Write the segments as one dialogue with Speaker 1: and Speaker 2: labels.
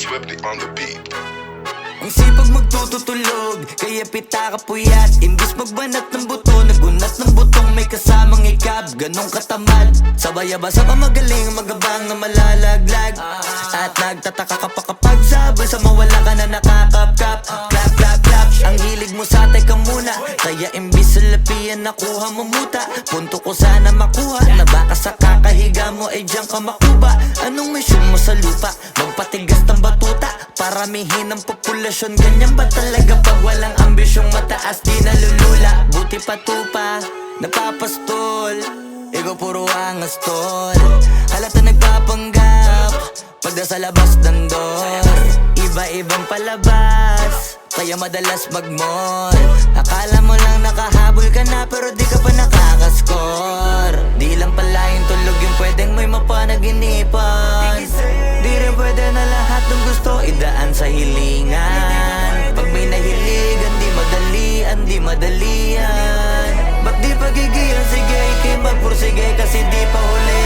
Speaker 1: Swifty on the beat.
Speaker 2: Ang sipag magtututulog, kaya pita ka puyat. Imbis magbanat ng buto, nagunat ng butong may kasamang ikab. Ganong katamad, sabay-abasa pa magaling, magabang na malalaglag. At nagtataka ka pa kapag sabay sa mawala ka na nakakapkap. Clap, clap, clap, ang hilig mo sa teka muna. Kaya imbis sa lapian nakuha mo muta. Punto ko sana makuha, na baka sa kakahiga mo ay diyan ka makuba. Anong mission mo sa lupa? Magpatigas ng batuta, paramihin ang populasyon. Ganyan ba talaga pag walang ambisyong mataas? Di nalulula, buti patupa, napapastol. Ikaw puro angas tol, halata nagpapanggap pagda sa labas ng door. Iba-ibang palabas, kaya madalas mag-mall. Akala mo lang nakahabol ka na, pero di ka pa nakakascore. Di lang pala yung tulog yung pwedeng may mapanaginipan. Di rin pwede na lahat ng gusto idaan sa hilingan. Pag may nahiligan, di madalian. Ba't di pagigilan? Sige, ikay magpursige kasi di pa huli.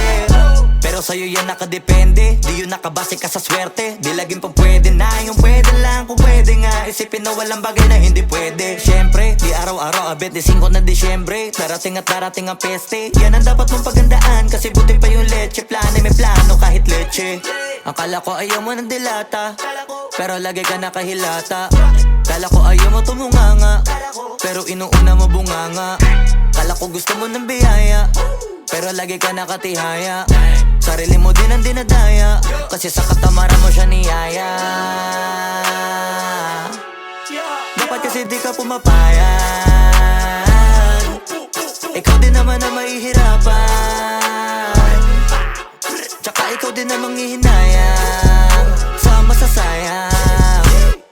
Speaker 2: Pero sa'yo yan nakadepende, di yun nakabase ka sa swerte. Di laging pa pwede na, yung pwede lang kung pwede nga. Isipin na walang bagay na hindi pwede. Siyempre, di araw-araw, 25 na Disyembre. Darating at darating ang peste, yan ang dapat mong pagandaan. Kasi buti pa yung leche, plano may plano kahit leche. Akala ko ayaw mo ng dilata, pero lagi ka nakahilata. Kala ko ayaw mo tumunganga, pero inuuna mo bunganga. Kala ko gusto mo ng biyaya, pero lagi ka nakatihaya. Sarili mo din ang dinadaya, kasi sa katamaran mo siya niyaya. Dapat kasi di ka pumapayag, ikaw din naman ang mahihirapan. Tsaka ikaw din namang hihinayang sa masasayang.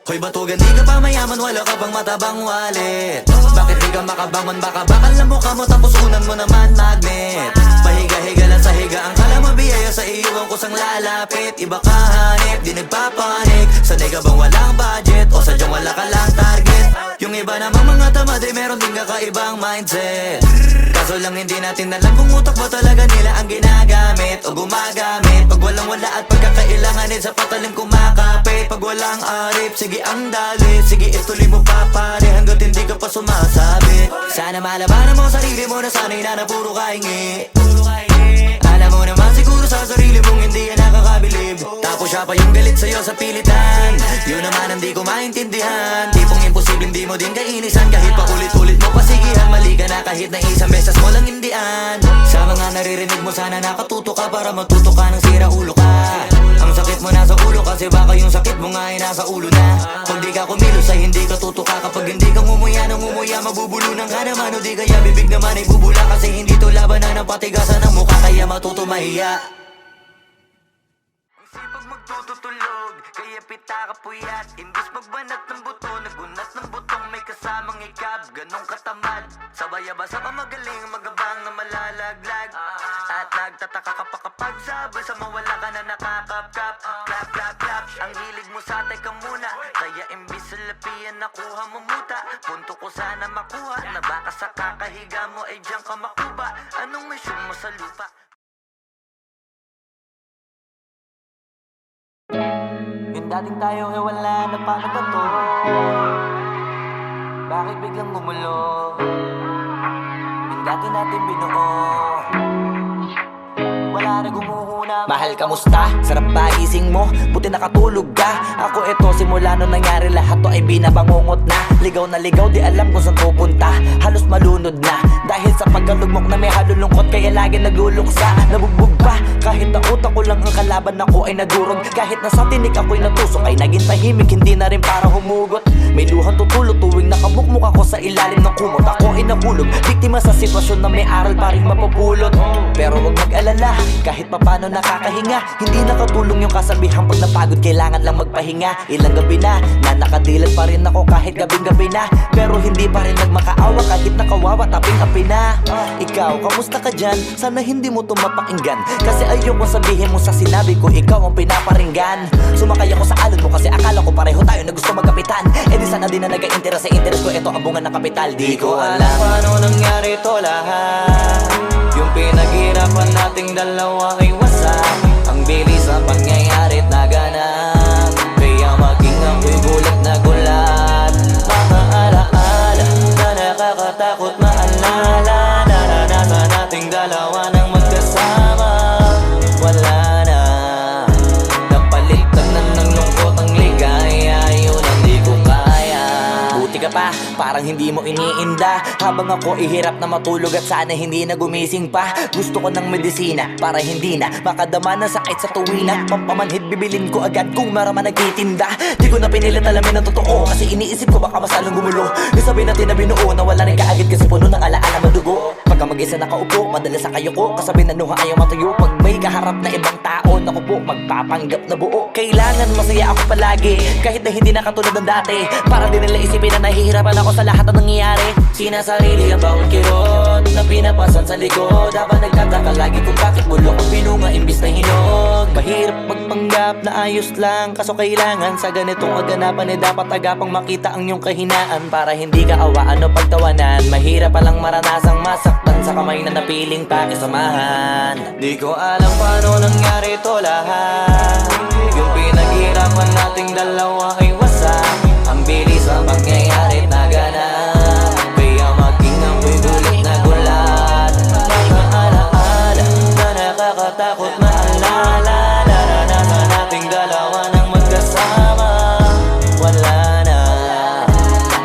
Speaker 2: Hoy batugan, di ka pa mayaman, wala ka bang matabang wallet? Bakit di ka makabangon? Baka bakal na mukha mo tapos unan mo naman magnet. Pahiga-higa lang sa higa, ang kala mo biyaya sa iyo ang kusang lalapit. Iba ka hanip, di nagpapanik. Sanay ka bang walang budget o sadyang wala ka lang target? Yung iba namang mga tamad ay meron din kakaibang mindset. Kaso lang hindi natin alam kung utak ba talaga nila ang ginagamit o gumagamit. Pag walang wala at pagkakailanganin sa patalim kumakapit. Pag walang arip, sige ang dali, sige ituloy mo pa pare hanggat hindi ka pa sumasabi. Sana malabanan mo sarili mo na sanay na puro kahingi. Alam mo naman siguro sa sarili mong hindi yan nakakabilib. Tapos siya pa yung galit sa'yo sa pilitan. Yun naman ang di ko maintindihan. Tipong imposibleng di mo din kainisan. Kahit pa ulit-ulit mo pasigihan, mali ka na kahit na isang beses mo lang hindian. Sa mga naririnig mo sana nakatuto ka para matuto ka ng sira ulo ka. Ang sakit mo nasa ulo kasi baka yung sakit mo nga ay nasa ulo na. Kung di ka kumilos ay hindi ka tutuka. Kapag hindi ka ngumuya ng ngumuya, mabubulunan ka naman. O di kaya bibig naman ay bubula, kasi hindi to labanan ng patigasan ng mukha, kaya matuto mahiya. Ang sipag magtututulog, kaya pita ka puyat. Imbis magbanat ng buto, nagunat ng butong may kasamang ikab. Ganong katamad, sabay-abasa pa magaling, magabang na malalaglag. At nagtataka ka pa kapag sabay sa mawala ka na nakakapkap. Clap, clap, clap, ang hilig mo sa teka muna. Kaya imbis sa lapian nakuha mo muta. Punto ko sana makuha, na baka sa kakahiga mo ay diyan ka makuba. Anong mission mo sa lupa? Yung dating tayo ay wala na, paano ba to? Bakit biglang gumulo? Yung dati natin binuo, wala na gumuhuna. Mahal, kamusta? Sarap ba gising mo? Buti nakatulog ka. Ako eto, simula nung nangyari lahat to ay binabangungot na. Ligaw na ligaw, di alam kung saan pupunta. Halos malunod na dahil sa pagkalugmok na may halulungkot, kaya lagi nagluluksa. Nabugbog pa, kahit na utak ko lang ang kalaban, ako ay nagurog. Kahit na sa tinik ako'y natusok, ay naging tahimik, hindi na rin para humugot. May luhang tutulog tuwing nakamukmuk ako sa ilalim ng kumot. Ako ay nahulog, biktima sa sitwasyon na may aral pa rin mapupulot. Pero wag mag-alala, kahit papano nakakahinga. Hindi nakatulong yung kasabihan, pag napagod kailangan lang magpahinga. Ilang gabi na nakadilat pa rin ako kahit gabing-gabi na. Pero hindi pa rin nagmakaawa kahit nakawawa, taping-api na. Ikaw, kamusta ka dyan? Sana hindi mo tumapakinggan, kasi ayoko sabihin mo sa sinabi ko ikaw ang pinaparinggan. Sumakay ako sa alon mo kasi akala ko pareho tayo na gusto magkapitan. E di sana din na nag-interest sa interest ko, ito ang bunga ng kapital. Di ko alam paano nangyari ito lahat. Yung pinaghirapan nating dalawa ay wasak. Ang bilis ng pangyayari't naganap. parang hindi mo iniinda. Habang ako ihirap na matulog at sana hindi na gumising pa. Gusto ko ng medisina para hindi na makadama ng sakit sa tuwina. Pampamanhid bibilin ko agad kung maraman nagtitinda. Di ko na pinilit alamin ang totoo kasi iniisip ko baka masalong gumulo. Isabi natin na binuo na wala rin kaagad kasi puno ng alaala madugo. Pagka mag-isa nakaupo, madalas sa kayo ko kasabi na nuha ayaw matuyo. Pag may kaharap na ibang tao, naku po, magpapanggap na buo. Kailangan masaya ako palagi kahit na hindi na katulad ng dati. Para din nila isipin na nahihirapan ako sa lahat ng nangyayari. Sinasarili ang bawat kirot na pinapasan sa likod. Habang nagtataka lagi kung bakit bulok ang pinunga imbis na hinog. Mahirap magpanggap na ayos lang, kaso kailangan sa ganitong kaganapan dapat agapang makita ang iyong kahinaan. Para hindi ka awaan o pagtawanan. Mahirap palang maranasang masaktan sa kamay na napiling pakisamahan. Di ko alam paano nangyari ito lahat. Yung pinaghirapan nating dalawa ay wasak. Ang bilis ang pangyayari na ganap. Kaya maging ako'y gulit na gulat. Mga alaala na nakakatakot maalala. Naranasan nating dalawa ng magkasama. Wala na,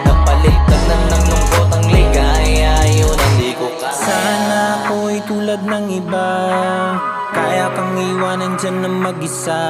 Speaker 2: napalitan na ng lungkot ang ligaya. Yun ang di ko kaya.
Speaker 1: Sana ako'y tulad ng iba, kaya kang iwanan dyan ng mag-isa.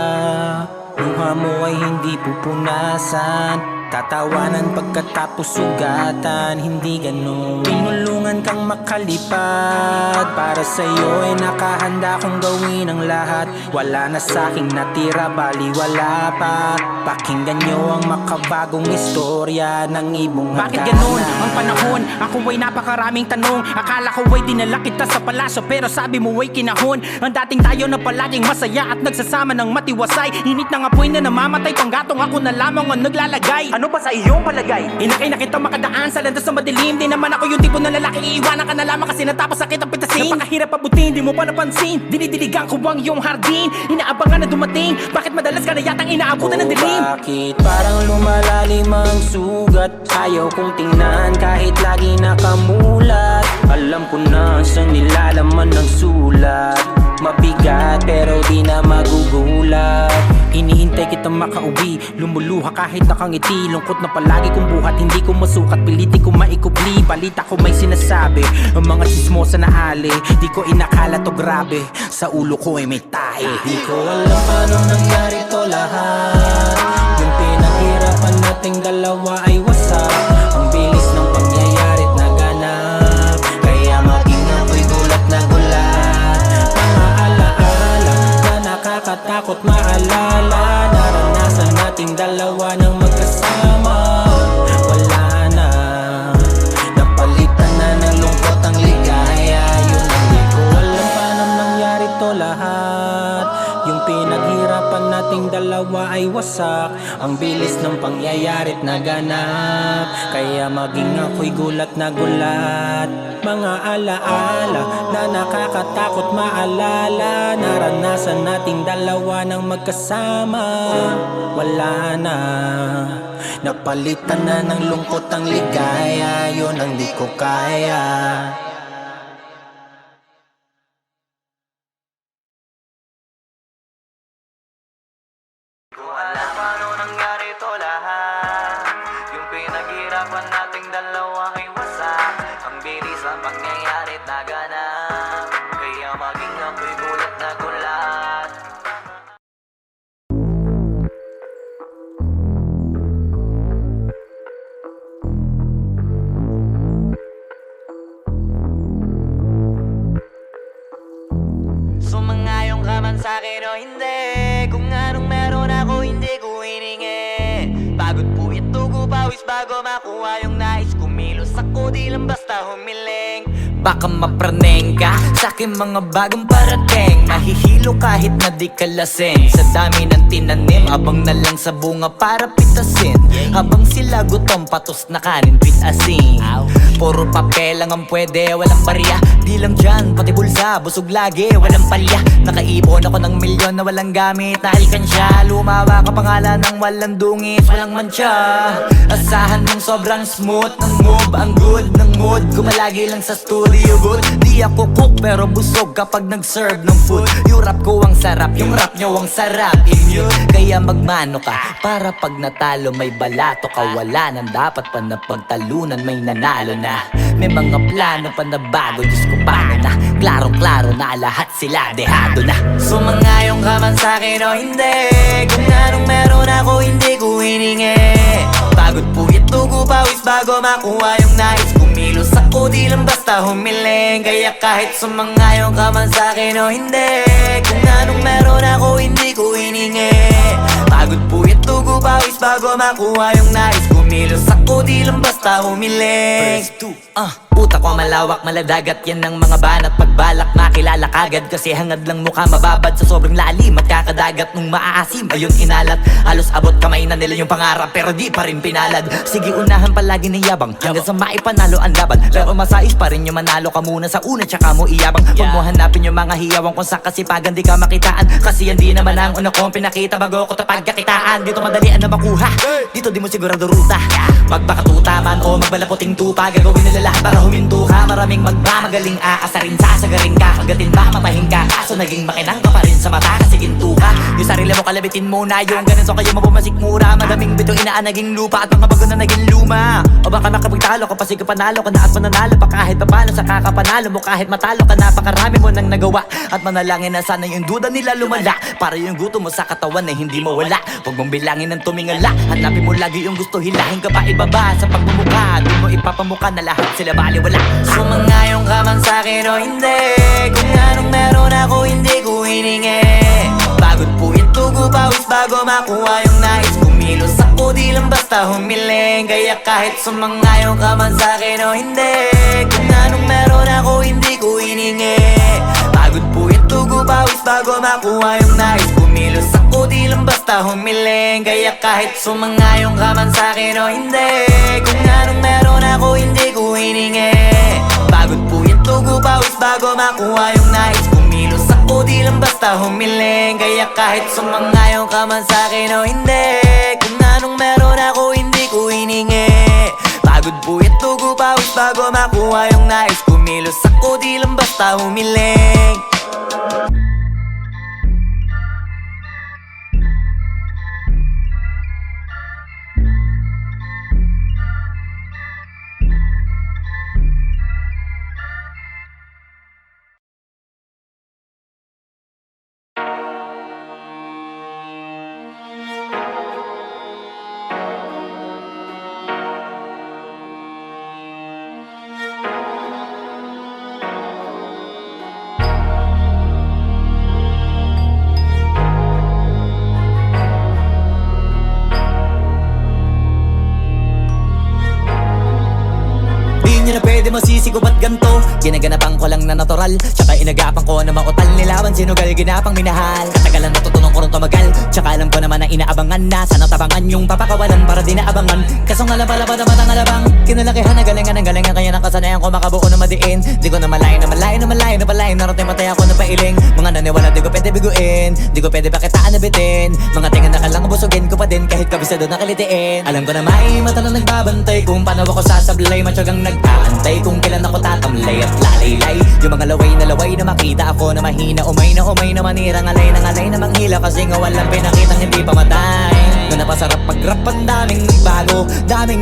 Speaker 1: Luha mo ay hindi pupunasan, tatawanan pagkatapos sugatan. Hindi ganon, tinulungan kang makalipad. Para sa'yo ay nakahanda kong gawin ang lahat. Wala na sa'king natira, bali wala pa. Pakinggan nyo ang makabagong istorya ng ibong hagdanan.
Speaker 3: Bakit ganun ang panahon? Ako ay napakaraming tanong. Akala ko ay dinala kita sa palasyo, pero sabi mo ay kinahon. Ang dating tayo na palaging masaya at nagsasama ng matiwasay. Init ng apoy na namamatay, panggatong ako na lamang ang naglalagay. Ano ba sa iyong palagay? Inakay na kita makadaan sa landas na madilim. Di naman ako yung tipo na lalaki, iiwanan ka na lamang kasi natapos sakit ang pitasin. Napakahirap pabutin, di mo pa napansin. Dinidiligan ko ang iyong hardin, inaabangan na dumating. Bakit madalas ka na yatang inaabutan ng dilim?
Speaker 1: Bakit parang lumalalim ang sugat? Ayaw kong tingnan kahit lagi nakamulat. Alam ko na sa nilalaman ng sulat. Mabigat pero di na magugulat. Iniintay kitang makauwi, lumuluha kahit nakangiti. Lungkot na palagi kong buhat, hindi ko masukat. Piliti ko maikubli, balita ko may sinasabi. Ang mga sismosa na ali, di ko inakala to grabe. Sa ulo ko ay may tahi. Di ko alam paano nangyari to lahat. Yung pinaghirapan nating dalawa ay wasak. Ang bilis ng pangyayari't naganap, kaya maging ako'y gulat na gulat. Mga alaala na nakakatakot maalala. Naranasan nating dalawa ng magkasama. Wala na, napalitan na ng lungkot ang ligaya. Yun ang di ko alam paano nangyari to lahat. Yung pinaghirapan nating dalawa ay wasak. Ang bilis ng pangyayari't naganap, kaya maging ako'y gulat na gulat. Mga alaala na nakakatakot maalala. Naranasan nating dalawa ng magkasama. Wala na, napalitan na ng lungkot ang ligaya. Yun ang di ko kaya.
Speaker 2: Alam paano nangyari to lahat. Yung pinaghirapan nating dalawa ay wasak. Ang bilis ang pangyayarit naganap, kaya maging ako'y gulat na gulat. Sumangayong ka man sa'kin o hindi, kung anong meron ako hindi ko hiningi. Pagod po ito ko pawis bago makuha yung nais. Kumilos ako di lang basta humiling. Baka mapraneng ka sa'kin mga bagong parating. Mahihilo kahit na di ka lasing. Sa dami ng tinanim, abang na lang sa bunga para pitasin. Habang sila gutom, patos na kanin with asin. Puro papel lang ang pwede, walang barya. Di lang dyan, pati bulsa, busog lagi, walang palya. Nakaipon ako ng milyon na walang gamit na alkansya. Lumawa ka pangalan ng walang dungis, walang mancha. Asahan mong sobrang smooth ng move, ang good ng mood. Gumalagi lang sa stool, palibot. Di ako cook pero busog kapag nag-serve ng food. Yung rap ko ang sarap, yung rap nyo ang sarap, immune. Kaya magmano ka para pag natalo may balato ka. Wala nang dapat pa na pagtalunan, may nanalo na. May mga plano pa na bago, Diyos ko paano na. Klarong-klaro na lahat sila dehado na. Sumangayong ka man sa'kin o hindi, kung anong meron ako hindi ko hiningi. Pagod puyat tugo pawis bago makuha yung nais. Kumilos ako di lang basta humiling. Kaya kahit sumangayong ka man sa'kin o hindi, kung anong meron ako hindi ko hiningi. Pagod puyat tugo pawis bago makuha yung nais. Kumilos ako di lang basta humiling. Utak ko malawak, maladagat yan ng mga banat. Pagbalak makilala kagad kasi hangad lang mukha mababad sa sobrang lalim at kakadagat nung maaasim. Ayun inalat, halos abot kamay na nila yung pangarap pero di pa rin pinalad. Sige unahan palagi ng yabang hanggang sa maipanalo ang laban. Pero masais pa rin yung manalo ka muna sa una tsaka mo iyabang. Huwag mo hanapin yung mga hiyawang kung sa kasipagan di ka makitaan. Kasi yan di naman ang una kong pinakita bago ko tapagkakitaan. Dito madalian na makuha, dito di mo sigurado ruta. Magpakatuta man o magbalaputing tupa, gagawin nila lahat para huminto ka. Maraming magmamagaling aasarin, sasagarin ka, kagatin ba matahin ka. Kaso naging makinang ka pa rin sa mata kasi ginto ka. Yung sarili mo kalabitin muna, yung ganito kayo mapumasik mura. Madaming bito inaan naging lupa at mga bago na naging luma. O baka makapagtalo ka pa sige panalo ka na at mananalo pa kahit papano sa kakapanalo mo. Kahit matalo ka napakarami mo nang nagawa at manalangin na sana yung duda nila lumala. Para yung gutom mo sa katawan na hindi mawala. Huwag mong bilangin ng tumingala, hanapin mo lagi yung gusto, hilahin ka pa ibaba sa pagmumukha. Di mo ipapamukha na lahat sila baliwala. Sumangayong ka man sa'kin o hindi, kung anong meron ako hindi ko hiningi. Pagod puyat tugo pawis bago makuha yung nais. Kumilos ako di lang basta humiling. Kaya kahit sumangayong ka man sa'kin o hindi, kung anong meron ako hindi ko hiningi. Pagod puyat tugo pawis bago makuha yung nais. Kumilos ako di lang basta humiling. Kaya kahit sumangayong ka man sa'kin o hindi, kung anong meron ako hindi ko hiningi. Pagod puyat tugo pawis bago makuha yung nais. Kumilos ako di lang basta humiling. Kaya kahit sumangayong ka man sa'kin o hindi, kung anong meron ako hindi ko hiningi. Pagod puyat tugo pawis bago makuha yung nais. Kumilos ako di lang basta humiling. Di na pwede masisig ba't ganto. Ginaganapan ko lang na natural, tsaka inagapan ko na mautal nilaban. Sinugal ginapang minahal, katagalan natutunan ko rin tumagal. Tsaka alam ko naman na inaabangan na sana tabangan yung papakawalan para di naabangan. Kaso nga lapalapad na matang alabang kinalakihan na galingan ng galingan. Kaya nakasanayan ko makabuo na madiin. Di ko na malayo na malayo na malayo na palayo. Narating matay ako na pailing. Mga naniwala di ko pwede biguin, di ko pwede bakitaan na bitin. Mga tinga na kalang busugin ko pa din kahit kabisado na kalitiin. Alam ko na may mata na nagbabantay kung paano ako sasablay. Matyagang nag-aantay kung kailan ako tatamlay at lalaylay. Yung mga laway na makita ako na mahina. Umay na manira, ngalay na manghila. Kasi nga walang pinakitang hindi pamatay. Na napasarap mag-rap ang daming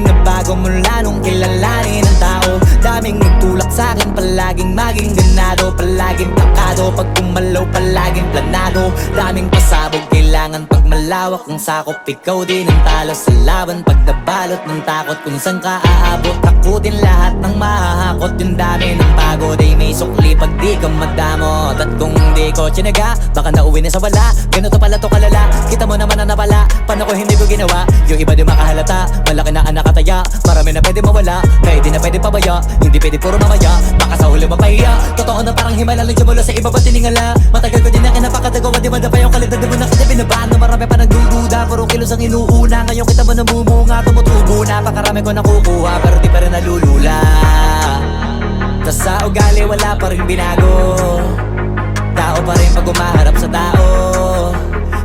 Speaker 2: nagbago mula nung kilalanin ng tao. Daming nagtulak sa'kin, palaging maging ganado. Palaging plakado, pag kumalaw palaging planado. Daming pasabog, kailangan pag malawak ang sakop. Ikaw din ang talo sa laban pag nabalot ng takot. Kung saan ka aabot, takutin lahat ng mahahakot. Yung dami ng pagod ay may sukli pag di ka madamot. At kung di ko tsinaga, baka nauwi na sa wala. Ganito pala to kalala, kita mo naman na napala. Paano ko hindi ko ginawa, yung iba di makahalata. Malaki na ang nakataya, marami na pwede mawala. Kaya di na pwede pabaya, hindi pwede puro mamaya. Baka sa huli mapahiya, totoo na parang himala lang simula sa iba ba tiningala. Matagal ko din na kinapakatagawa, di madapa yung kalidad. Di mo na kita binabaan na marami pa nagdududa. Puro kilos ang inuuna, ngayon kita mo namumunga. Tumutubo na, pakarami ko nakukuha, pero di pa rin nalulula. Tas sa ugali wala pa rin binago. Tao pa rin pag umaharap sa tao.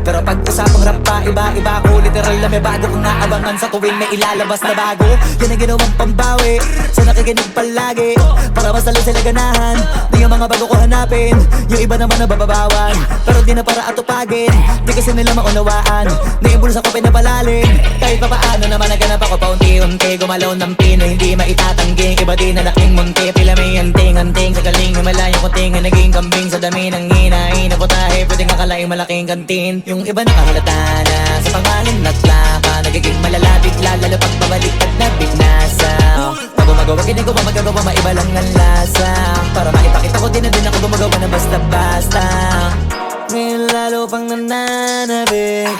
Speaker 2: Pero pag usapang rap pa, iba-iba kulit literal na may bago kong aabangan sa tuwing may ilalabas na bago. Yan ang ginawang pambawi sa nakikinig palagi, para mas lalo sila ganahan. Di ang mga bago ko hanapin, yung iba naman nabababawan, pero di na para atupagin. Di kasi nila maunawaan, naimbulsa ko pinapalalim. Kahit pa paano naman naganap ako paunti-unti, gumalaw ng Pinoy, hindi maitatanggi. Iba din na laking munti, pila may anting-anting. Sa galing himalayang kunting, naging kambing sa dami ng hinahin na putahe. Pwedeng akalaing malaking kantin, yung iba nakahalata na sa pangalan at laka. Nagiging malalapit lalo pag babaliktad na bignasa. Pag gumagawa, ginagawa, magagawa, maiba lang ang lasa. Para maipakita ko din na din ako gumagawa na basta-basta. Ngayon lalo pang nananabik,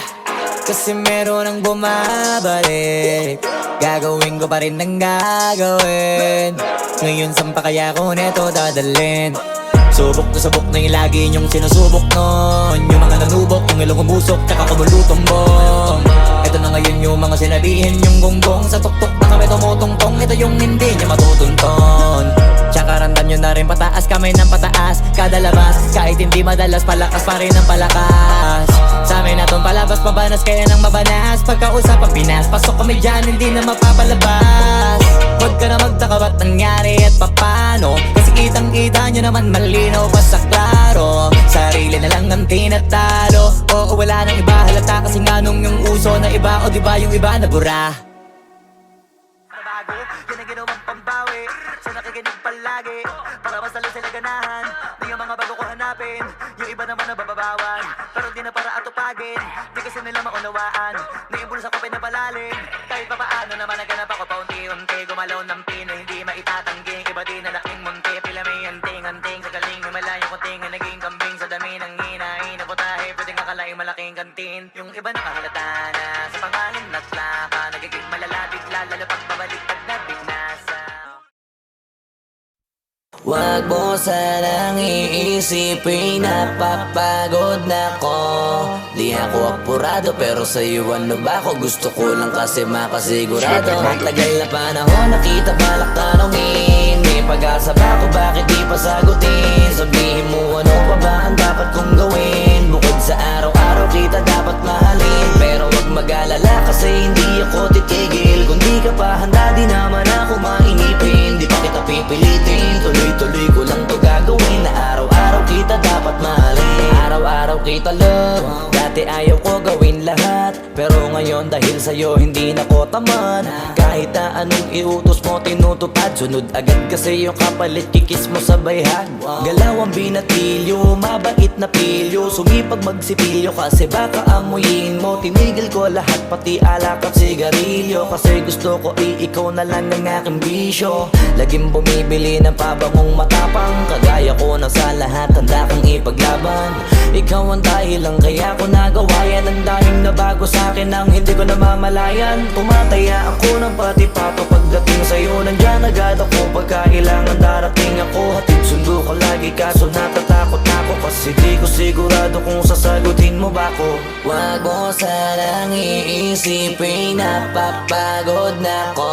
Speaker 2: kasi meron ang bumabalik. Gagawin ko pa rin ang gagawin. Ngayon saan pa kaya ko neto dadalhin? Subok na yung lagi niyong sinusubok nun. Yung mga nanubok, yung ilong umusok, tsaka kumulutong bong. Ito na ngayon yung mga sinabihin yung gonggong. Sa tuktok na kami tumutungtong, ito yung hindi niya matutunton. Tsaka ramdam nyo na rin pataas, kamay ng pataas kada labas, kahit hindi madalas, palakas pa rin ang palakas. Sa amin na tong palabas, pabanas kaya nang mabanas. Pagkausap ang Pinas, pasok kami dyan, hindi na mapapalabas. Huwag ka na magtaka ba't nangyari at papano, kasi kitang-kita nyo naman malinaw pa sa klaro. Sarili na lang ang tinatalo, oo wala nang iba halata, kasi nga nung yung uso na iba, o diba yung iba na bura. Yan ang ginawang pambawi sa nakikinig palagi, para mas lalo sila ganahan. Di ang mga bago ko hanapin, yung iba naman nabababawan, pero di na para atupagin. Di kasi nila maunawaan, naimbulsa ko pinapalalim. Kahit pa paano naman naganap ako paunti-unti, gumalaw ng Pinoy, hindi maitatanggi. Iba din na laking munti, pila may anting-anting. Sa galing himalayang kunting, naging kambing sa dami ng hinahin na putahe. Pwedeng akalaing malaking kantin, yung iba nakahalata na sa pangalan at laka. Nagiging malalapit lalo pag babaliktad na bignasa. Wag mo sanang iisipin, napapagod na ko. Di ako apurado, pero sa'yo ano ba ako? Gusto ko lang kasi makasigurado. Matagal na panahon, nakita balak tanongin. May pag-asa ba ako, bakit di pa sagutin? Sabihin mo ano pa ba ang dapat kong gawin? Bukod sa araw-araw kita dapat mahalin, pero wag mag-alala kasi hindi ako titigil. Kung di ka pa handa, di naman ako mainipin. Di pa kita pipilitin, tuloy-tuloy ko lang to gagawin. Na araw-araw kita dapat mahalin, araw-araw kita love. Dati ayaw ko gawin lahat, pero ngayon dahil sa'yo hindi na ko tamad. Kahit na anong iutos mo tinutupad, sunod agad kasi yung kapalit, kikis mo sa bayhag. Galaw ang binatilyo, mabait na pilyo, sumipag magsipilyo kasi baka amuyin mo. Tinigil ko lahat pati alak at sigarilyo, kasi gusto ko ikaw na lang ang aking bisyo. Laging bumibili ng pabangong matapang, kagaya ko na sa lahat handa kang ipaglaban. Ikaw ang dahilan kaya ko nagawa yan, ang daming nabago sa'kin ang hindi ko namamalayan. Tumataya ako ng pati-pato pagdating sa'yo, nandyan agad ako pagka kailangan darating ako. Hatid sundo ko lagi kaso natatakot ako, kasi di ko sigurado kung sasagutin mo ba ko. Wag mo sanang iisipin, napapagod na ko.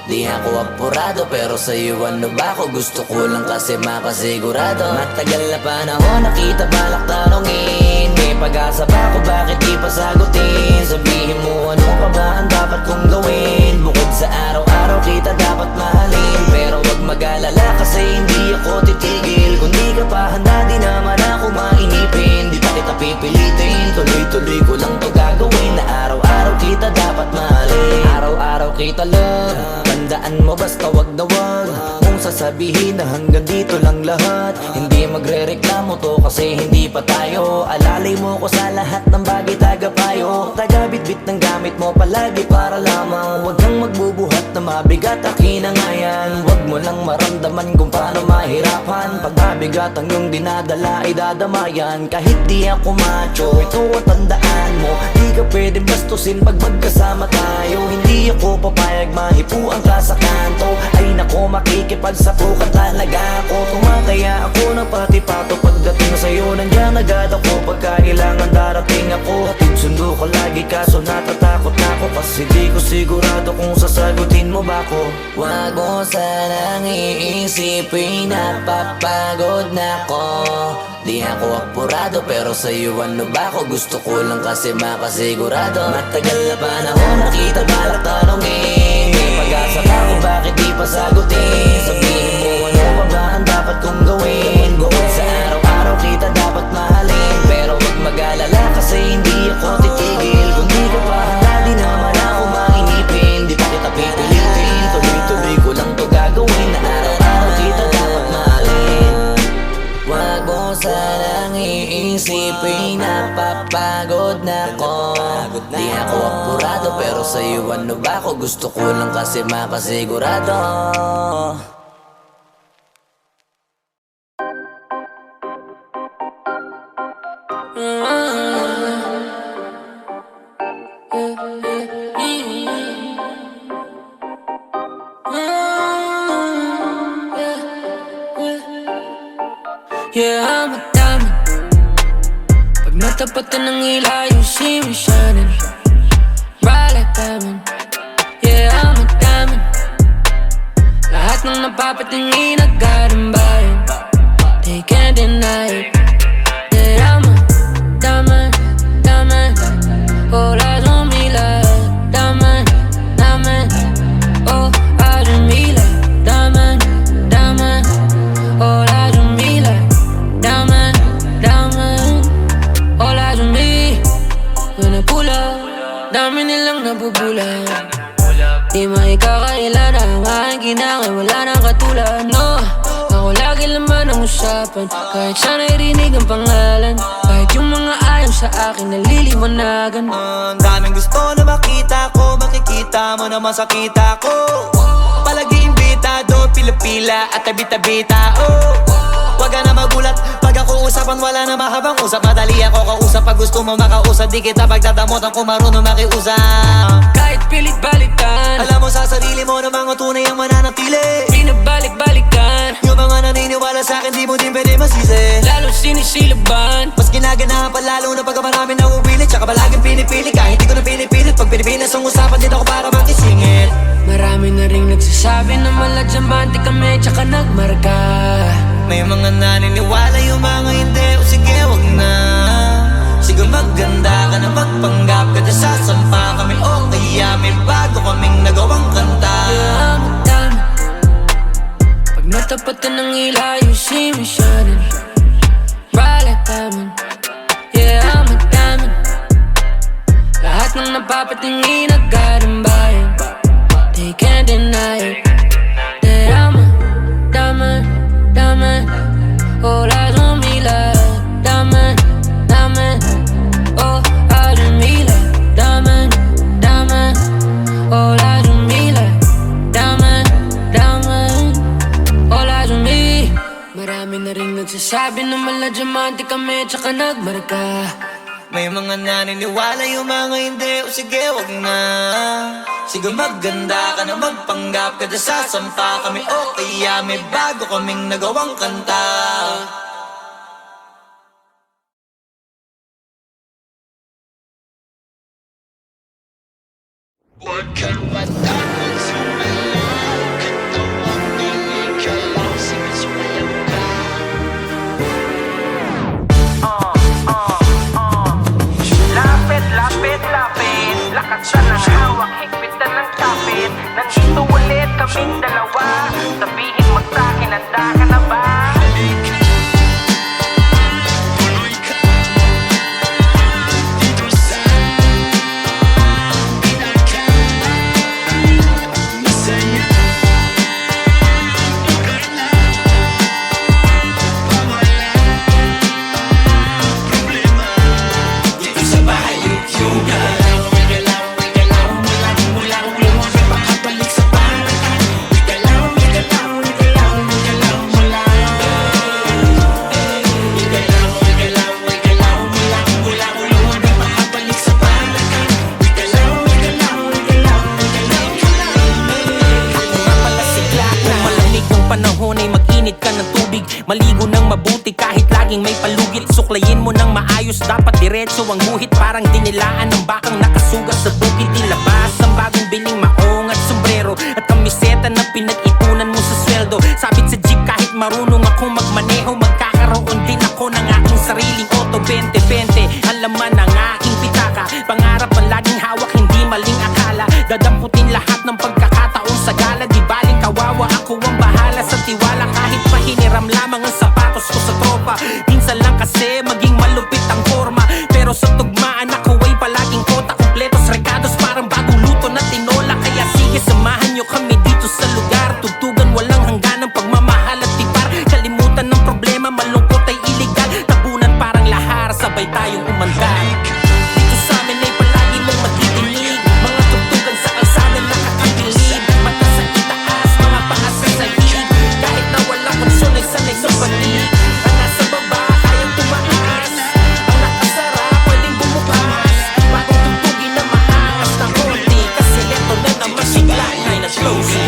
Speaker 2: Di ako apurado, pero sa'yo ano ba ako? Gusto ko lang kasi makasigurado. Matagal na panahon, nakita balak tanongin. May pag-asa ba ako, bakit di pa sagutin? Sabihin mo ano pa ba ang dapat kong gawin? Bukod sa araw-araw kita dapat mahalin, pero wag mag-alala kasi hindi ako titigil. Kung di ka pa handa, di naman ako mainipin. Di pa kita pipilitin, tuloy-tuloy ko lang to gagawin. Na araw-araw kita dapat mahalin, araw-araw kita love. Tandaan mo basta wag na wag mong sasabihin na hanggang dito lang lahat. Hindi magre-reklamo to kasi hindi pa tayo. Alalay mo ko sa lahat ng bagay, tagapayo. Tagabitbit ng gamit mo palagi para lamang. Huwag kang magbubuhat na mabigat, akin na nga yan. Huwag mo lang maramdaman kung paano mahirapan. Pag mabigat ang iyong dinadala ay dadamayan. Kahit di ako macho, ito ang tandaan mo. Di ka pwedeng bastusin pag magkasama tayo. Hindi ako papayag mahipuan ka sa kanto. Ay nako, makikipagsapukan talaga ako. Tumataya ako ng pati-pato pagdating sa'yo, nandyan agad ako pagka kailangan darating ako. Hatid sundo ko lagi kaso natatakot na ako, kasi di ko sigurado kung sasagutin mo ba ko. Wag mo sanang iisipin, napapagod na ko. Di ako apurado pero sa'yo ano ba ako? Gusto ko lang kasi makasigurado. Matagal na panahon nakita balak tanongin, may pag-asa pa ako bakit di pa sagutin? Sabihin mo ano pa ba ang dapat kong gawin? Bukod sa araw-araw kita dapat mahalin, pero wag mag-alala kasi hindi ako titigil. Kung di ka pa handa di naman ako mainipin, di pa kita pipilitin, tuloy-tuloy ko lang to gagawin. Na araw-araw kita dapat mahalin. Wag mo sanang iisipin napapagod na ko. Di ako apurado pero sa'yo ano ba ako? Gusto ko lang kasi makasigurado.
Speaker 4: Yeah, I'm a diamond. Pag natapatan ng ila, you see me shining bright like diamond. Yeah, I'm a diamond. Lahat ng napapatingin nagkarambayan, they can't deny it. Yeah, I'm a diamond, diamond. All eyes on me like diamond, diamond. All eyes on me like diamond, diamond. All eyes on me like diamond, diamond. All eyes on me. When I pull up, dami nilang nabubulan. Di maikakailan ang aking ginangay, wala nang katulad. No, ako lagi laman ang usapan, kahit sana'y rinig ang pangalan. Kahit yung mga ayaw sa akin naliliwanagan.
Speaker 2: Daming gusto na makita ko, makikita mo naman sa kita ko. Palagi imbitado, pila-pila at tabi-tabita, oh. Wag ka na magulat, pag ako usapan wala na mahabang usap. Madali ako kausap, pag gusto mo makausap, di kita pagdadamutan kung marunong makiusap.
Speaker 4: Kahit pilit balikan,
Speaker 2: Alam mo sa sarili mo na mga tunay ang mananatili.
Speaker 4: pinabalik-balikan,
Speaker 2: Yung mga naniniwala sa akin di mo din pwede masisi.
Speaker 4: lalo sinisilaban.
Speaker 2: Mas ginaganahan pa lalo na pagka marami na uwilit, tsaka palaging pinipili kahit di ko na pinipilit. Pag Pilipinas ang usapan dito ako para makisingit.
Speaker 4: Marami na ring nagsasabi na maladyamante kami tsaka nagmarka.
Speaker 2: May mga naniniwala yung mga hindi, o sige wag na. Sige maganda ka na magpanggap ka na sasampa kami, o kaya may bago kaming nagawang kanta.
Speaker 4: Yeah, I'm a diamond. Pag natapatan ng ila, you see me shining bright like diamond. Yeah, I'm a diamond. Lahat ng napapatingin nagkarambayan, they can't deny it. Yeah, I'm a diamond, diamond. All eyes on me like diamond, diamond. All eyes on me like diamond, diamond. All eyes on me like diamond, diamond. All eyes on me. Marami na ring nagsasabi na maladyamante kami tsaka nagmarka.
Speaker 2: May mga naniniwala yung mga hindi, o sige wag na. Sige maganda ka na magpanggap ka na sasampa kami, o kaya may bago kaming nagawang kanta.
Speaker 3: Lapit, lapit, lapit. Lakasan ng hawak, higpitan ng kapit. Nandito ulit kaming dalawa. Sabihin mo sa'kin, handa ka na ba? Maligo ng mabuti kahit laging may palugit. Suklayin mo ng maayos, dapat diretso ang guhit. Parang dinilaan ng bakang nakasugat sa bukid. Ilabas ang bagong biling maong at sombrero at kamiseta na pinag-ipunan mo sa sweldo. Sabit sa jeep kahit marunong akong magmaneho, magkakaroon din ako ng laman ng aking pitaka. Pangarap ang laging hawak, hindi maling akala. Dadamputin lahat ng pagkakataon sa gala. Di baling kawawa, ako ang bahala sa tiwala. Kahit mahiniram lamang ang sapatos ko sa tropa. Minsan lang kasi maging malupit ang forma, pero sa tugmaan ako ay palaging kota. Kompletos recados, parang bagong luto na tinola. Kaya sige, samahan nyo kami dito sa lugar. Tugtugan walang hanggan ng pagmamahal at tipar. Kalimutan ng problema, malungkot ay iligal. Tabunan parang lahar, sabay tayong umandar. Dito sa amin ay palagi mong matidinig mga tugtugan sa kalsada nakakabilib. Mata sa itaas, mga paa sa sahig. Kahit na walang konsol ay sanay sa panig. Ang nasa baba, kayang tumaas. Ang nakasara, pwedeng bumukas. Bagong tugtugin na maangas na konti. Kasi eto na naman sigla ay na-close.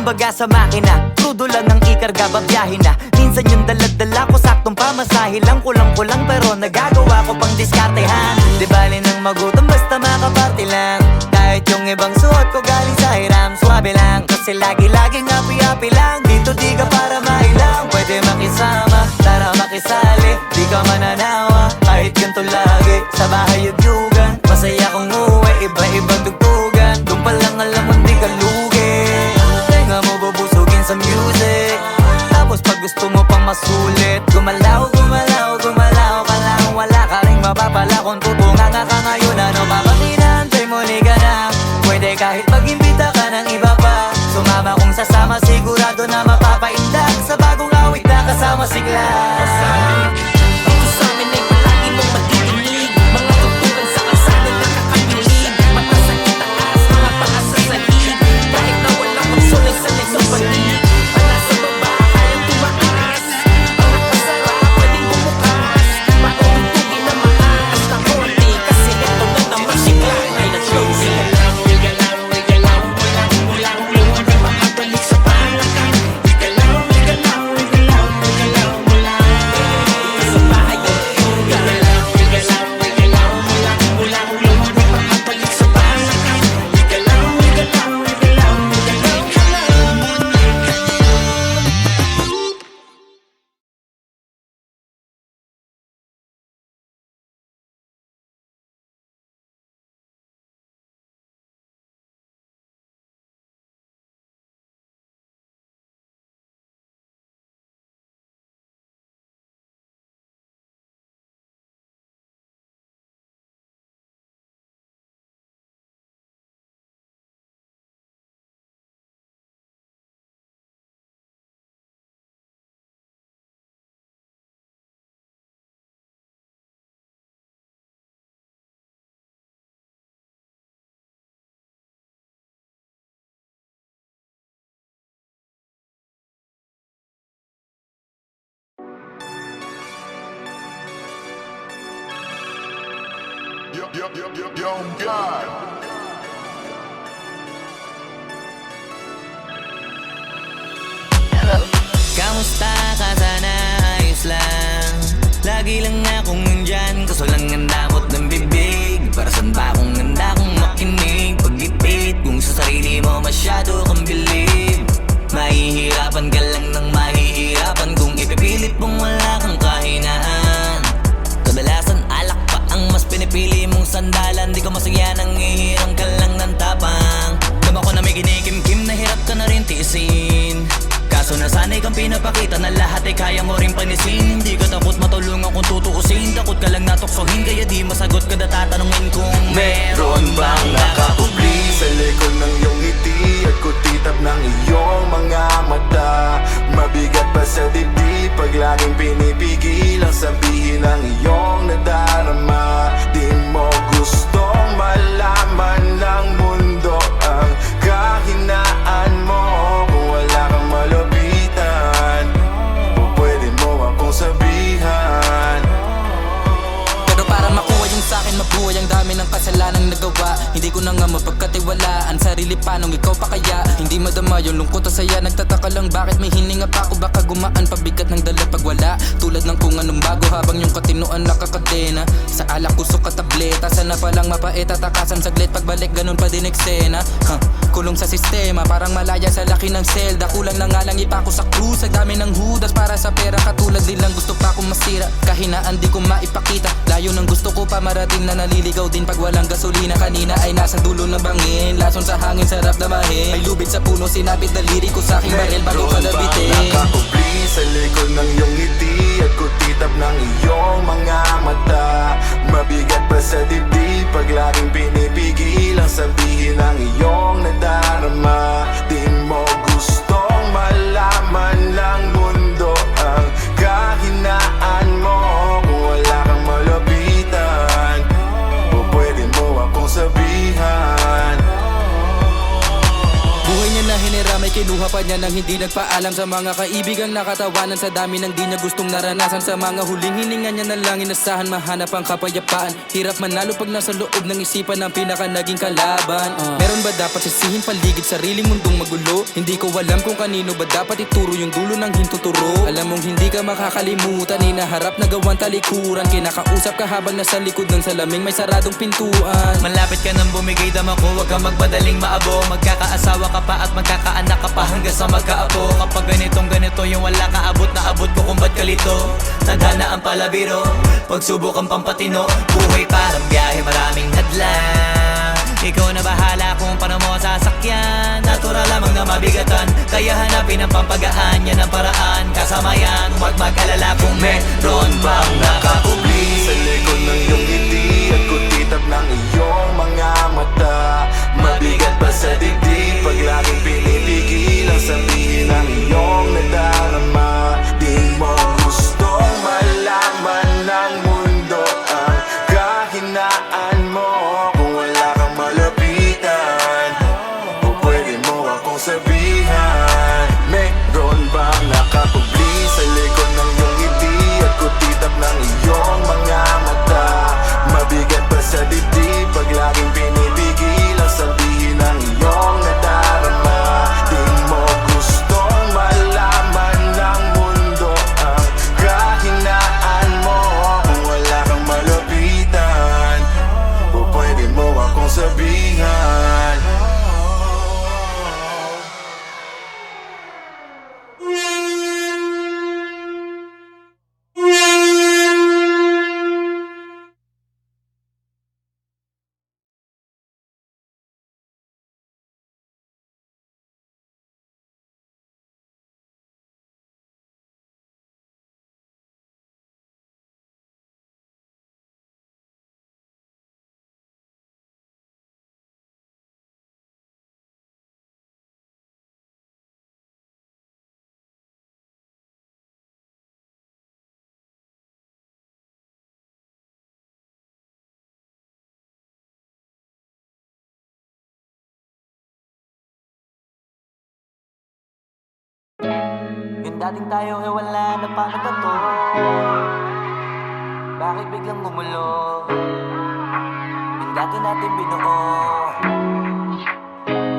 Speaker 2: Kumbaga sa makina, crudo lang ang ikarga, babiyahin na. Minsan yung daladala ko, saktong pamasahe lang. Kulang-kulang pero nagagawa ko pang diskartehan. Di bali nang magutom basta makaparte lang. Kahit yung ibang suot ko galing sa hiram, swabe lang. Kasi lagi-laging happy-happy lang. Dito di ka para mailang, pwede makisama, tara makisali. Di ka mananawa, kahit ganito lagi. Sa bahay yugyugan, masaya kong uwi. Iba-ibang tugtugan, doon pa lang alam mo di ka lugi. Nga mo bubusugin sa music. Tapos pag gusto mo pang masulit, gumalaw, gumalaw, gumalaw ka lang. Wala ka rin mapapala kung tutunga nga ka ngayon. Ano pa ba pinantay mo, liga na? Pwede kahit mag-imbita ka ng iba pa. Sumama kung sasama, sigurado na mapapaindak sa bagong awit na kasama si Glass.
Speaker 3: Dito sa amin ay palagi mong matidinig mga tugtugan sa kalsada nakakabilib. Mata sa itaas, mga paa sa sahig. Kahit na walang konsol ay sanay sa panig. Ang nasa baba, kayang tumaas. Ang nakasara, pwedeng bumukas. Bagong tugtugin na maangas na konti. Kasi eto na naman sigla ay na-close.
Speaker 5: Yo, God.
Speaker 2: Kamusta ka sana? Ayos lang. Lagi lang akong nandyan, kaso lang ang damot ng bibig. Para saan pa akong handa kung makinig? Pag-ipit kung sa sarili mo masyado kang bilib. Mahihirapan ka lang ng mahihirapan kung ipipilit mong wala kang kahinaan. Kadalasan alak pa ang mas pinipili mong sandalan. Di ka masaya nang ihirang ka lang ng tapang. Dama ko na may ginikim-kim na hirap ka na rin tiisin. Kaso nasanay kang pinapakita na lahat ay kaya mo rin panisin. Hindi ka takot matulungan kung tutuusin. Takot ka lang natuksohin, kaya di masagot ka na tatanungin kung meron bang
Speaker 5: nakakubli sa likod ng iyong ngiti at kutitap ng iyong mga mata. Mabigat pa sa dibdib pag laging pinipigil ang sabihin ng iyong nadarama. Di mo gustong malaman ng mundo ang kahinaan mo. Kung wala kang malapitan, o pwede mo akong sabihan.
Speaker 3: Pero para makuha yung sa'kin mabuhay, ang dami ng kasalanang nagawa. Hindi ko na nga mapagkatiwalaan sa
Speaker 6: sarili, paanong ikaw pa kaya? Hindi madama yung lungkot at saya, nagtataka lang bakit may hininga pa ako. Baka gumaan pabigat ng dala pag wala, tulad ng kung anong bago habang yung katinuan nakakadena. Sa alak kusok at tableta, sana palang mapait at takasan saglit, pagbalik ganun pa din eksena. Kulong sa sistema, parang malaya sa laki ng selda. Kulang na nga lang ipako sa krus, ang dami ng hudas para sa pera. Katulad nilang gusto pa akong masira, kahinaan di ko maipakita. Layo ng gusto ko pa marating na naliligaw din pag walang gasolina. Kanina ay nasa dulo ng bangin, lason sa hangin, sarap damahin. May lubid sa puno, sinapit daliri ko sa aking baril bago
Speaker 5: Meron
Speaker 6: pa
Speaker 5: bang
Speaker 6: nabitin.
Speaker 5: nakakubli sa likod ng iyong ngiti at kutitap ng iyong mga mata? Mabigat pa sa dibdib pag laging pinipigil ang sabihin ng iyong nadarama. Di mo gustong malaman ng mundo ang kahinaan mo. Kung wala kang malapitan, o pwede mo akong sabihan.
Speaker 6: Buhay niya na hinira, may kinuha pa niya nang hindi nagpaalam sa mga kaibigang nakatawanan. Sa dami ng di niya gustong naranasan, sa mga huling hininga niya na lang inasahan, mahanap ang kapayapaan. Hirap manalo pag nasa loob ng isipan ng pinaka naging kalaban. Meron ba dapat sisihin paligid sariling mundong magulo? Hindi ko alam kung kanino ba dapat ituro yung dulo ng hintuturo. Alam mong hindi ka makakalimutan, inaharap na gawan talikuran. Kinakausap ka habang nasa likod ng salaming may saradong pintuan.
Speaker 2: Malapit ka nang bumigay dama ko, huwag kang magpadaling maabo. Magkakaasawa ka pa at magkakaanak ka pa hanggang sa magkaapo. Kapag ganito yung wala ka abot na abot ko kung ba't kalito. Tadhana ang palabiro, pagsubok ang pampatino. Buhay parang biyahe, maraming hadlang. Ikaw na bahala kung paano mo sasakyan. Natural lamang na mabigatan, kaya hanapin ang pampagaan. Yan ang paraan, kasama yan. Huwag mag-alala kung meron bang nakakubli
Speaker 5: Sa likod ng iyong ngiti at kutitap ng iyong mga mata. Mabigat pa sa dibdib pag laging pinipigil ang sabihin ng iyong nadarama. Di mo gustong malaman ng mundo ang kahinaan mo. Kung wala kang malapitan, o pwede mo akong sabihan. Meron bang nakakubli sa likod ng iyong ngiti at kutitap ng iyong mga mata? Mabigat pa sa dibdib pag laging pinipigil ang sabihin ng iyong nadarama. Di mo gustong malaman ng mundo ang kahinaan mo. Kung wala kang malapitan, o pwede mo akong sabihan.
Speaker 2: Yung dating tayo ay wala na paano ba to? Bakit biglang gumulo? Yung dati natin binuo,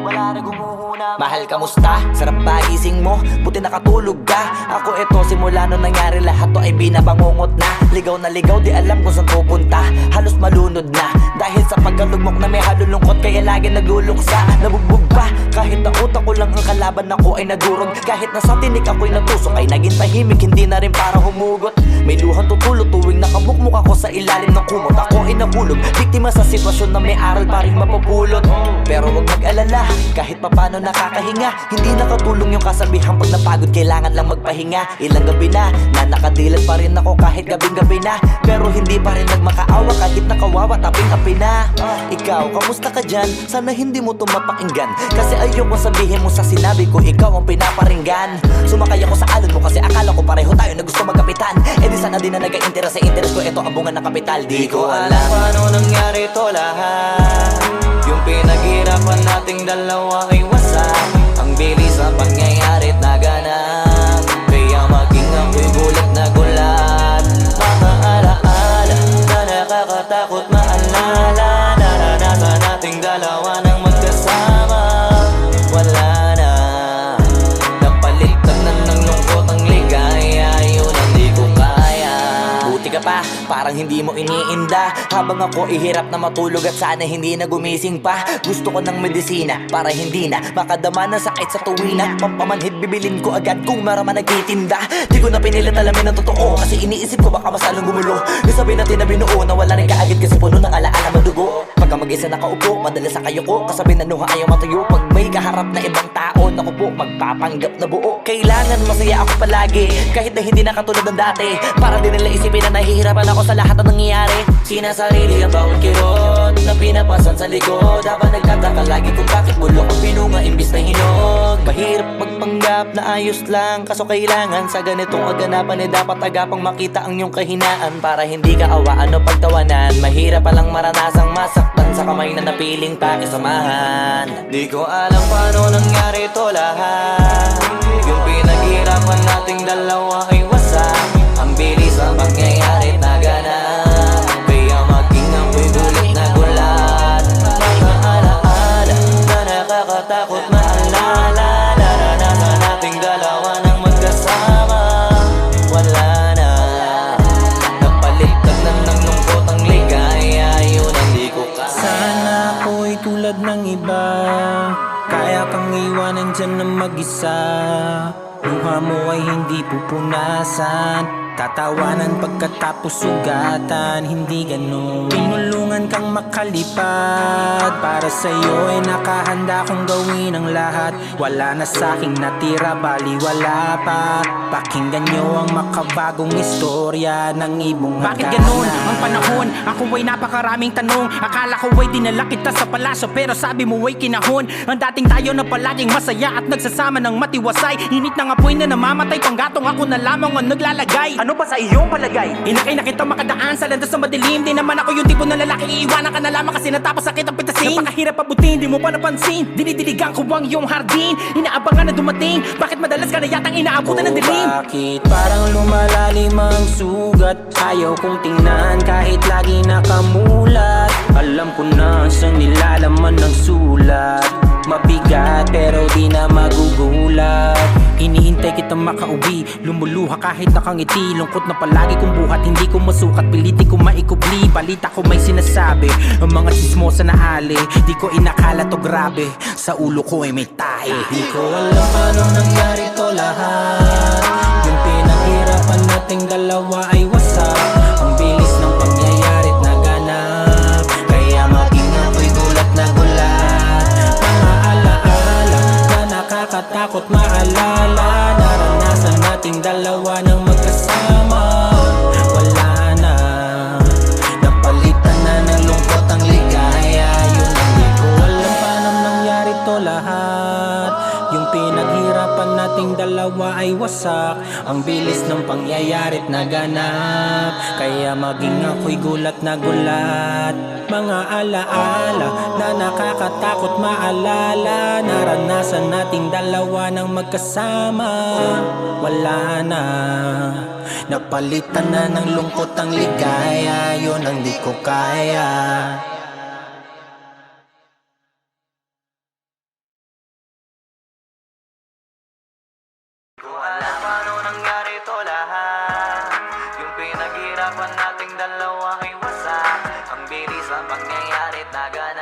Speaker 2: wala na gumuhuna. Mahal, kamusta? Sarap ba gising mo? Buti nakatulog ka. Ako eto, simula nung nangyari lahat to ay binabangungot na. Ligaw na ligaw, di alam kung saan pupunta. Halos malunod na dahil sa pagkalugmok na may halulungkot. Kaya lagi nagluluksa, nabugbog pa. Kahit na utak ko lang ang kalaban, ako ay nagurog. Kahit nasa tinik ako'y natusok, ay naging tahimik, hindi na rin para humugot. May luhang tutulo tuwing nakabukmuk ako sa ilalim ng kumot. Ako ay nahulog, biktima sa sitwasyon na may aral pa rin mapupulot. Pero wag mag-alala, kahit papano nakakahinga. Hindi nakatulong yung kasabihan, pag napagod kailangan lang magpahinga. Ilang gabi na nakadilat pa rin ako kahit gabing-gabi na. Pero hindi pa rin nagmakaawa kahit nakawawa taping-api na. Ikaw, kamusta ka dyan? Sana hindi mo to mapakinggan, kasi ayoko sabihin mo sa sinabi ko ikaw ang pinaparinggan. Sumakay ako sa alon mo kasi akala ko pareho tayo na gusto magkapitan. Eh di sana din na nag-interest sa interest ko, ito ang bunga ng kapital. Di ko alam paano nangyari to lahat. Yung pinaghirapan nating dalawa ay wasak. Ang bilis ng pangyayari't naganap, kaya maging ako'y gulat na gulat. Mga alaala na nakakatakot maalala. Naranasan nating dalawa ng magkasama. parang hindi mo iniinda. Habang ako ihirap na matulog at sana hindi na gumising pa. Gusto ko ng medisina para hindi na makadama ng sakit sa tuwina. Pampamanhid bibilin ko agad kung marama nagtitinda. Di ko na pinilit alamin ang totoo kasi iniisip ko baka mas lalong gumulo. Nasabi natin na binuo na wala rin kaagad kasi puno ng alaala madugo. Pagka mag-isa nakaupo, madalas sa kayo ko kasabi na nuha ayaw matuyo. Pag may kaharap na ibang tao, naku po, magpapanggap na buo. Kailangan masaya ako palagi kahit na hindi na katulad ng dati. Para din nila isipin na nahihirapan ako sa lahat ng nangyayari. Sinasarili ang bawat kirot na pinapasan sa likod. Habang nagtataka lagi kung bakit bulok ang pinunga imbis na hinog. Mahirap magpanggap na ayos lang, kaso kailangan sa ganitong kaganapan dapat agapang makita ang iyong kahinaan. Para hindi ka awaan o pagtawanan. Mahirap palang maranasang masaktan sa kamay na napiling pakisamahan. Di ko alam paano nangyari to lahat. Yung pinaghirapan nating dalawa ay wasak. Ang bilis ang pangyayari na ganap. Kaya maging amoy gulit na gulat. Mga alaala na nakakatakot maalala. Naranasan nating dalawa ng magkasama. Wala na. Napalitan na ng lungkot ang ligaya. Yun ang di ko kaya.
Speaker 1: Sana ako'y tulad ng iba, kaya kang iwanan dyan ng mag-isa. Luha mo ay hindi pupunasan, tatawanan pagkatapos sugatan. Hindi ganon, tinulungan kang makalipad. Para sa'yo ay nakahanda kong gawin ang lahat. Wala na sa'king natira, baliwala pa. Pakinggan nyo ang makabagong istorya ng ibong
Speaker 3: Bakit ganun ang panahon? Ako ay napakaraming tanong. Akala ko ay dinala kita sa palasyo pero sabi mo ay kinahon. Ang dating tayo na palaging masaya at nagsasama ng matiwasay. Init ng apoy na namamatay, panggatong ako na lamang ang naglalagay. Ano ba sa iyong palagay? Inakay na kita makadaan sa landas na madilim. Di naman ako yung tipo ng lalaki iiwanan ka na lamang kasi natapos sakit ang pitasin. Napakahirap abutin, di mo pa napansin. Dinidiligan ko ang iyong hardin. Inaabangan na dumating. Bakit madalas ka na yatang inaabutan ng dilim?
Speaker 1: Bakit parang lumalalim ang sugat? Ayaw kong tingnan kahit lagi nakamulat. Alam ko na sa nilalaman ng sulat. Mabigat pero di na magugulat. Hinihintay kitang makauwi, lumuluha kahit nakangiti. Lungkot na palagi kong buhat, hindi ko masukat. Piliti ko maikubli, balita ko may sinasabi. Ang mga sismosa na ali, di ko inakala to grabe. Sa ulo ko ay may tae. Di ko alam paano nangyari to lahat. Yung pinaghirapan nating dalawa ay wasak. Ang bilis ng pangyayari't naganap. Kaya maging ako'y gulat na gulat. Mga alaala na nakakatakot maalala. Naranasan nating dalawa ng magkasama. Wala na, napalitan na ng lungkot ang ligaya. Yun ang di ko alam paano nangyari to lahat. Yung pinaghirapan nating dalawa ay wasak. Ang bilis ng pangyayari't naganap. Kaya maging ako'y gulat na gulat. Mga alaala na nakakatakot maalala. Naranasan nating dalawa ng magkasama. Wala na, napalitan na ng lungkot ang ligaya. Yun ang di ko kaya.
Speaker 2: Alam paano nangyari to lahat. Yung pinaghirapan nating dalawa ay wasak. Ang bilis ang pangyayari't naganap.